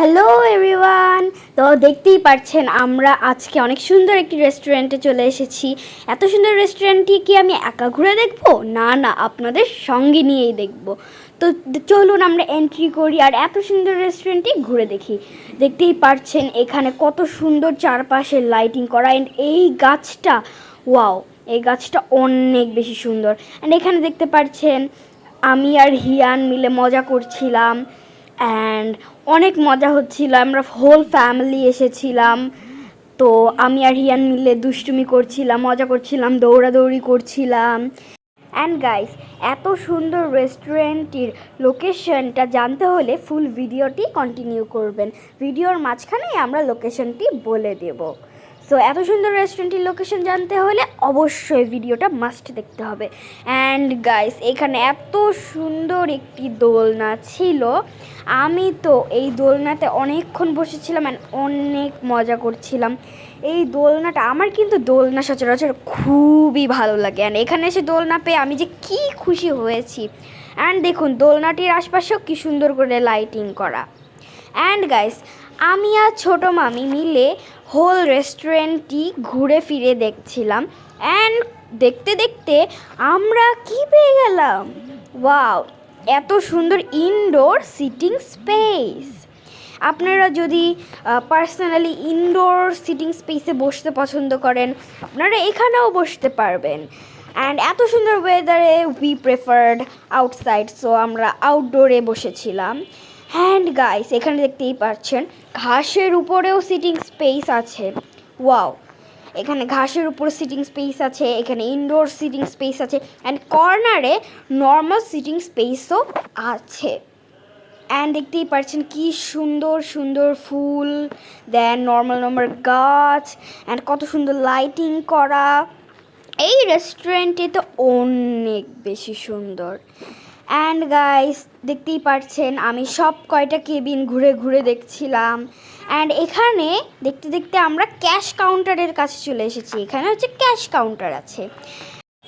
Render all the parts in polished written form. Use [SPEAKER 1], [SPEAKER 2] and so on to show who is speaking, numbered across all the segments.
[SPEAKER 1] Hello everyone. তো দেখতেই পাচ্ছেন আমরা আজকে অনেক সুন্দর একটি রেস্টুরেন্টে চলে এসেছি। এত সুন্দর রেস্টুরেন্টটি কি আমি একা ঘুরে দেখব? না না, আপনাদের সঙ্গে নিয়েই দেখব। তো চলুন আমরা এন্ট্রি করি আর এত সুন্দর রেস্টুরেন্টটি ঘুরে দেখি। দেখতেই পাচ্ছেন এখানে কত সুন্দর চারপাশে লাইটিং করা, অ্যান্ড এই গাছটা, ওয়াও, এই গাছটা অনেক বেশি সুন্দর। অ্যান্ড এখানে দেখতে পাচ্ছেন আমি আর হিয়ান মিলে মজা করছিলাম, অ্যান্ড অনেক মজা হচ্ছিল। আমরা হোল ফ্যামিলি এসেছিলাম। তো আমি আর হিয়ান মিলে দুষ্টুমি করছিলাম, মজা করছিলাম, দৌড়াদৌড়ি করছিলাম। অ্যান্ড গাইস, এত সুন্দর রেস্টুরেন্টটির লোকেশনটা জানতে হলে ফুল ভিডিওটি কন্টিনিউ করবেন। ভিডিওর মাঝখানেই আমরা লোকেশনটি বলে দেব। সো এত সুন্দর রেস্টুরেন্টটির লোকেশন জানতে হলে অবশ্যই ভিডিওটা মাস্ট দেখতে হবে। অ্যান্ড গাইস, এখানে এত সুন্দর একটি দোলনা ছিল। আমি তো এই দোলনাতে অনেকক্ষণ বসেছিলাম অ্যান্ড অনেক মজা করছিলাম। এই দোলনাটা, আমার কিন্তু দোলনা সচরাচর খুবই ভালো লাগে, অ্যান্ড এখানে এসে দোলনা পেয়ে আমি যে কী খুশি হয়েছি। অ্যান্ড দেখুন দোলনাটির আশপাশেও কী সুন্দর করে লাইটিং করা। অ্যান্ড গাইস, আমি আর ছোটো মামি মিলে হোল রেস্টুরেন্টটি ঘুরে ফিরে দেখছিলাম। অ্যান্ড দেখতে দেখতে আমরা কি পেয়ে গেলাম, ওয়াও, এত সুন্দর ইনডোর সিটিং স্পেস। আপনারা যদি পার্সোনালি ইনডোর সিটিং স্পেসে বসতে পছন্দ করেন, আপনারা এখানেও বসতে পারবেন। অ্যান্ড এত সুন্দর ওয়েদারে উই প্রেফার্ড আউটসাইড, সো আমরা আউটডোরে বসেছিলাম। অ্যান্ড গাইস, এখানে দেখতেই পাচ্ছেন ঘাসের উপরেও সিটিং স্পেস আছে। ওয়াও, এখানে ঘাসের উপর সিটিং স্পেস আছে, এখানে ইনডোর সিটিং স্পেস আছে, অ্যান্ড কর্নারে নর্মাল সিটিং স্পেসও আছে। অ্যান্ড দেখতেই পাচ্ছেন কি সুন্দর সুন্দর ফুল, দেন নর্মাল নর্মাল গাছ, অ্যান্ড কত সুন্দর লাইটিং করা। এই রেস্টুরেন্টে তো অনেক বেশি সুন্দর। অ্যান্ড গাইস, দেখতেই পাচ্ছেন আমি সব কয়টা কেবিন ঘুরে ঘুরে দেখছিলাম। অ্যান্ড এখানে দেখতে দেখতে আমরা ক্যাশ কাউন্টারের কাছে চলে এসেছি। এখানে হচ্ছে ক্যাশ কাউন্টার আছে।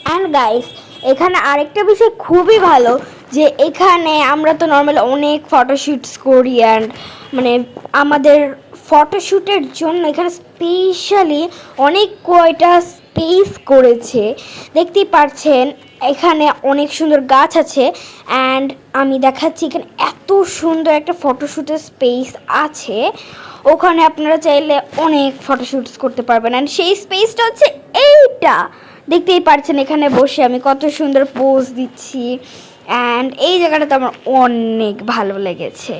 [SPEAKER 1] অ্যান্ড গাইস, এখানে আরেকটা বিষয় খুবই ভালো যে এখানে আমরা তো নর্মাল অনেক ফটোশ্যুটস করি, অ্যান্ড মানে আমাদের ফটোশ্যুটের জন্য এখানে স্পেশালি অনেক কয়টা স্পেস করেছে। দেখতেই পাচ্ছেন এখানে অনেক সুন্দর গাছ আছে, অ্যান্ড আমি দেখাচ্ছি এখানে এত সুন্দর একটা ফটোশ্যুটের স্পেস আছে। ওখানে আপনারা চাইলে অনেক ফটোশ্যুটস করতে পারবেন। অ্যান্ড সেই স্পেসটা হচ্ছে এইটা, দেখতেই পাচ্ছেন এখানে বসে আমি কত সুন্দর পোজ দিচ্ছি। অ্যান্ড এই জায়গাটা তো আমার অনেক ভালো লেগেছে।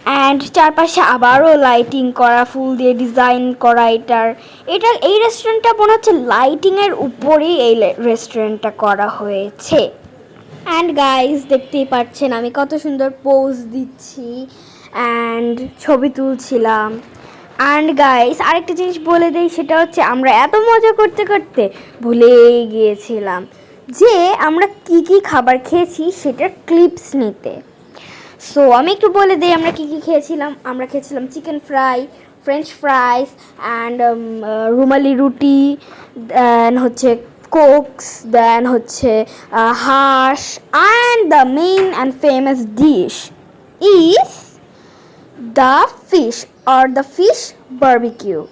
[SPEAKER 1] অ্যান্ড চারপাশে আবারও লাইটিং করা, ফুল দিয়ে ডিজাইন করা। এই রেস্টুরেন্টটা মনে হচ্ছে লাইটিংয়ের উপরেই এই রেস্টুরেন্টটা করা হয়েছে। অ্যান্ড গাইস, দেখতেই পাচ্ছেন আমি কত সুন্দর পোজ দিচ্ছি অ্যান্ড ছবি তুলছিলাম। অ্যান্ড গাইস, আরেকটা জিনিস বলে দিই, সেটা হচ্ছে আমরা এত মজা করতে করতে ভুলেই গিয়েছিলাম যে আমরা কি কি খাবার খেয়েছি সেটার ক্লিপস নিতে। সো আমি একটু বলে দিই আমরা কি কি খেয়েছিলাম। আমরা খেয়েছিলাম chicken fry, French fries, and rumali roti, then হচ্ছে কোকস, দেন হচ্ছে হাঁস, and the main and famous dish is the fish or the fish barbecue.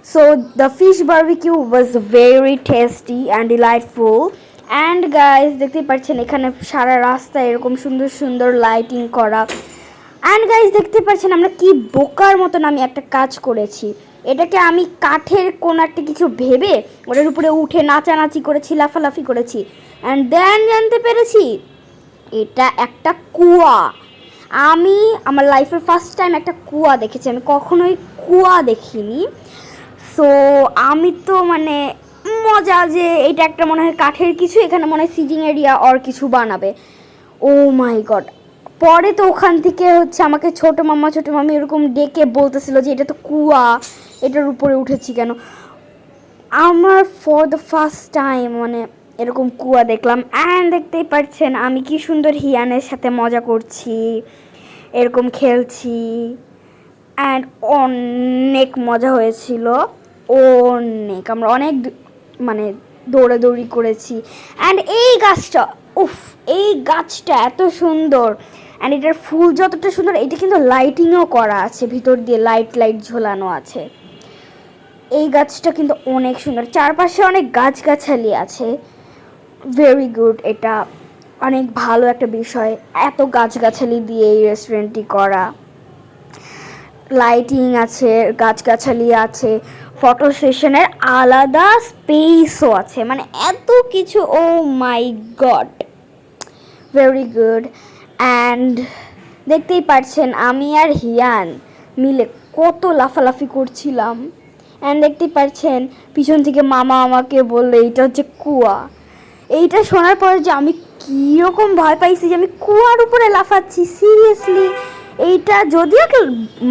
[SPEAKER 1] So the fish barbecue was very tasty and delightful. And guys, দেখতে পাচ্ছেন এখানে সারা রাস্তায় এরকম সুন্দর সুন্দর লাইটিং করা। অ্যান্ড গাইস, দেখতে পাচ্ছেন আমরা কি বোকার মতন আমি একটা কাজ করেছি। এটাকে আমি কাঠের কোন একটা কিছু ভেবে ওটার উপরে উঠে নাচানাচি করেছি, লাফালাফি করেছি, অ্যান্ড দেন জানতে পেরেছি এটা একটা কুয়া। আমি আমার লাইফের ফার্স্ট টাইম একটা কুয়া দেখেছি, আমি কখনোই কুয়া দেখিনি। সো আমি তো মানে মজা যে এটা একটা মনে হয় কাঠের কিছু, এখানে মনে হয় সিটিং এরিয়া আর কিছু বানাবে। ও মাই গড, পরে তো ওখান থেকে হচ্ছে আমাকে ছোটো মাম্মি এরকম ডেকে বলতেছিল যে এটা তো কুয়া, এটার উপরে উঠেছি কেন। আমার ফর দ্য ফার্স্ট টাইম মানে এরকম কুয়া দেখলাম। অ্যান্ড দেখতেই পাচ্ছেন আমি কি সুন্দর হিয়ানের সাথে মজা করছি, এরকম খেলছি, অ্যান্ড অনেক মজা হয়েছিল। আমরা অনেক মানে দৌড়াদৌড়ি করেছি। অ্যান্ড এই গাছটা, উফ, এই গাছটা এত সুন্দর। অ্যান্ড এটার ফুল যতটা সুন্দর, এটা কিন্তু লাইটিংও করা আছে, ভিতর দিয়ে লাইট ঝোলানো আছে। এই গাছটা কিন্তু অনেক সুন্দর, চারপাশে অনেক গাছগাছালি আছে। ভেরি গুড, এটা অনেক ভালো একটা বিষয়, এত গাছগাছালি দিয়ে এই রেস্টুরেন্টটি করা। লাইটিং আছে, গাছগাছালি আছে, ফটো সেশনের আলাদা স্পেসও আছে, মানে এত কিছু, ও মাই গড, ভেরি গুড। অ্যান্ড দেখতেই পাচ্ছেন আমি আর হিয়ান মিলে কত লাফালাফি করছিলাম। অ্যান্ড দেখতেই পাচ্ছেন পিছন থেকে মামা আমাকে বললো এইটা হচ্ছে কুয়া। এইটা শোনার পরে যে আমি কীরকম ভয় পাইছি যে আমি কুয়ার উপরে লাফাচ্ছি, সিরিয়াসলি। এইটা যদিও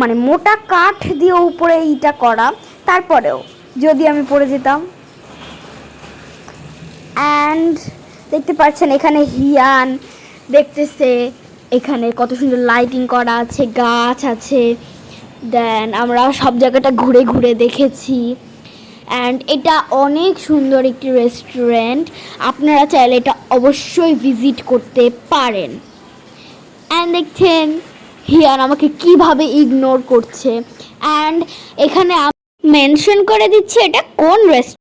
[SPEAKER 1] মানে মোটা কাঠ দিয়ে উপরে এইটা করা, তারপরেও যদি আমি পড়ে যেতাম। অ্যান্ড দেখতে পাচ্ছেন এখানে হিয়ান দেখতেছে, এখানে কত সুন্দর লাইটিং করা আছে, গাছ আছে। দেন আমরা সব জায়গাটা ঘুরে ঘুরে দেখেছি। অ্যান্ড এটা অনেক সুন্দর একটি রেস্টুরেন্ট, আপনারা চাইলে এটা অবশ্যই ভিজিট করতে পারেন। অ্যান্ড দেখছেন হিয়ান আমাকে কিভাবে ইগনোর করছে। অ্যান্ড এখানে মেনশন করে দিচ্ছি এটা কোন রেস্টুরেন্ট।